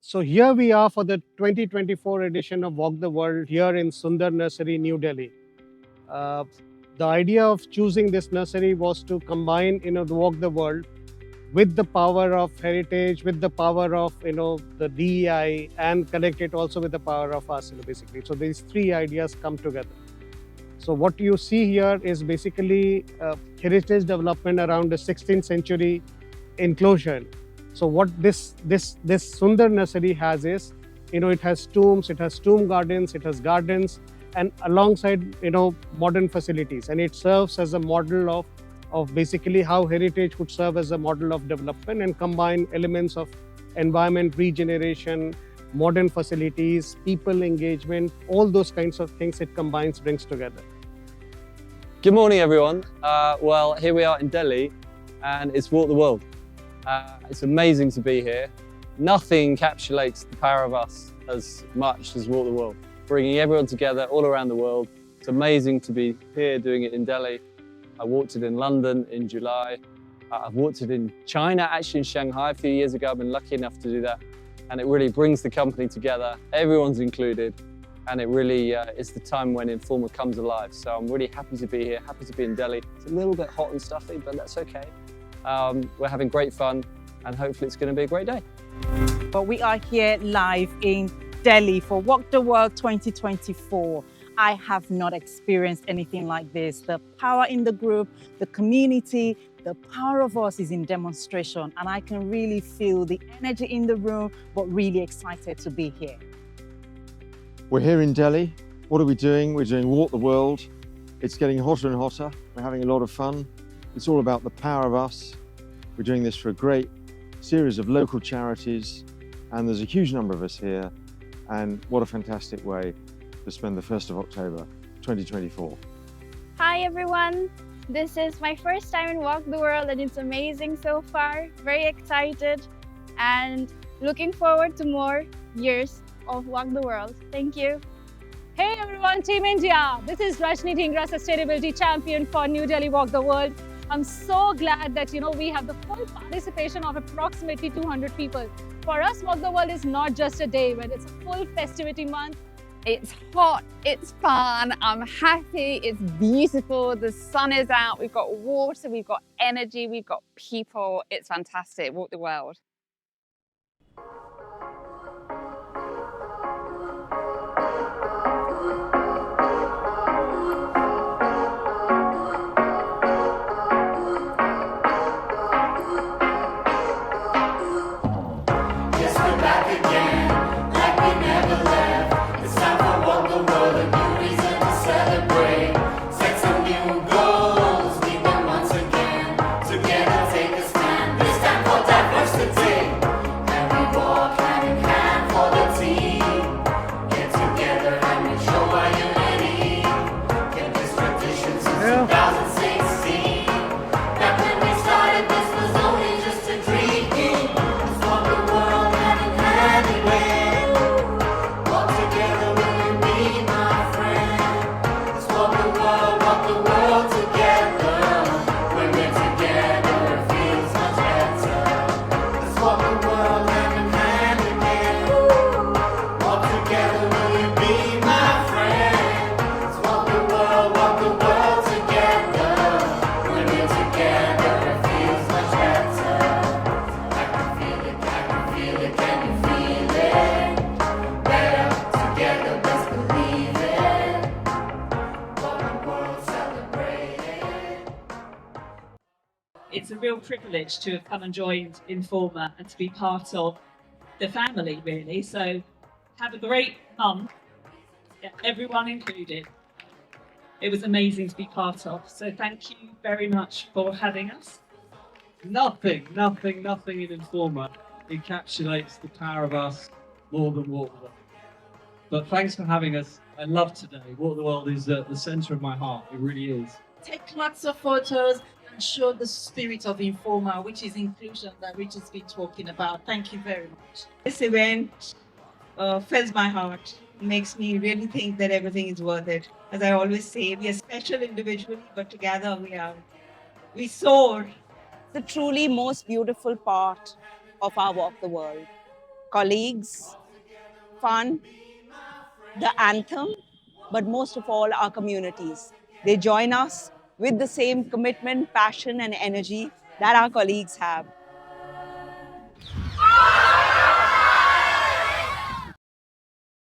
So here we are for the 2024 edition of Walk the World here in Sundar Nursery, New Delhi. Uh, the idea of choosing this nursery was to combine, the Walk the World with the power of heritage, with the power of, the DEI, and connect it also with the power of us, basically. So these three ideas come together. So what you see here is basically heritage development around the 16th century enclosure. So what this Sundar nursery has is, it has tombs, it has tomb gardens, it has gardens, and alongside, modern facilities. And it serves as a model of basically how heritage could serve as a model of development and combine elements of environment regeneration, modern facilities, people engagement, all those kinds of things it combines, brings together. Good morning, everyone. Well, here we are in Delhi, and it's Walk the World. It's amazing to be here. Nothing encapsulates the power of us as much as Walk the World, bringing everyone together all around the world. It's amazing to be here doing it in Delhi. I walked it in London in July. I've walked it in China, actually in Shanghai a few years ago. I've been lucky enough to do that. And it really brings the company together. Everyone's included. And it really is the time when Informa comes alive. So I'm really happy to be here, happy to be in Delhi. It's a little bit hot and stuffy, but that's okay. We're having great fun, and hopefully it's going to be a great day. But we are here live in Delhi for Walk the World 2024. I have not experienced anything like this. The power in the group, the community, the power of us is in demonstration, and I can really feel the energy in the room, but really excited to be here. We're here in Delhi. What are we doing? We're doing Walk the World. It's getting hotter and hotter. We're having a lot of fun. It's all about the power of us. We're doing this for a great series of local charities, and there's a huge number of us here. And what a fantastic way to spend the 1st of October, 2024. Hi everyone, this is my first time in Walk the World and it's amazing so far. Very excited and looking forward to more years of Walk the World. Thank you. Hey everyone, Team India. This is Rajni Dhingra, Sustainability Champion for New Delhi Walk the World. I'm so glad that we have the full participation of approximately 200 people. For us, Walk the World is not just a day, but it's a full festivity month. It's hot, it's fun, I'm happy, it's beautiful, the sun is out, we've got water, we've got energy, we've got people. It's fantastic. Walk the World. It's a real privilege to have come and joined Informa and to be part of the family, really. So have a great month, everyone included. It was amazing to be part of. So thank you very much for having us. Nothing in Informa encapsulates the power of us more than Walk the World. But thanks for having us. I love today. Walk the World is at the centre of my heart. It really is. Take lots of photos and show the spirit of Informa, which is inclusion that Rich has been talking about. Thank you very much. This event fills my heart, makes me really think that everything is worth it. As I always say, we are special individually, but together we soar. The truly most beautiful part of our Walk the World colleagues, fun, the anthem, but most of all, our communities. They join us with the same commitment, passion, and energy that our colleagues have.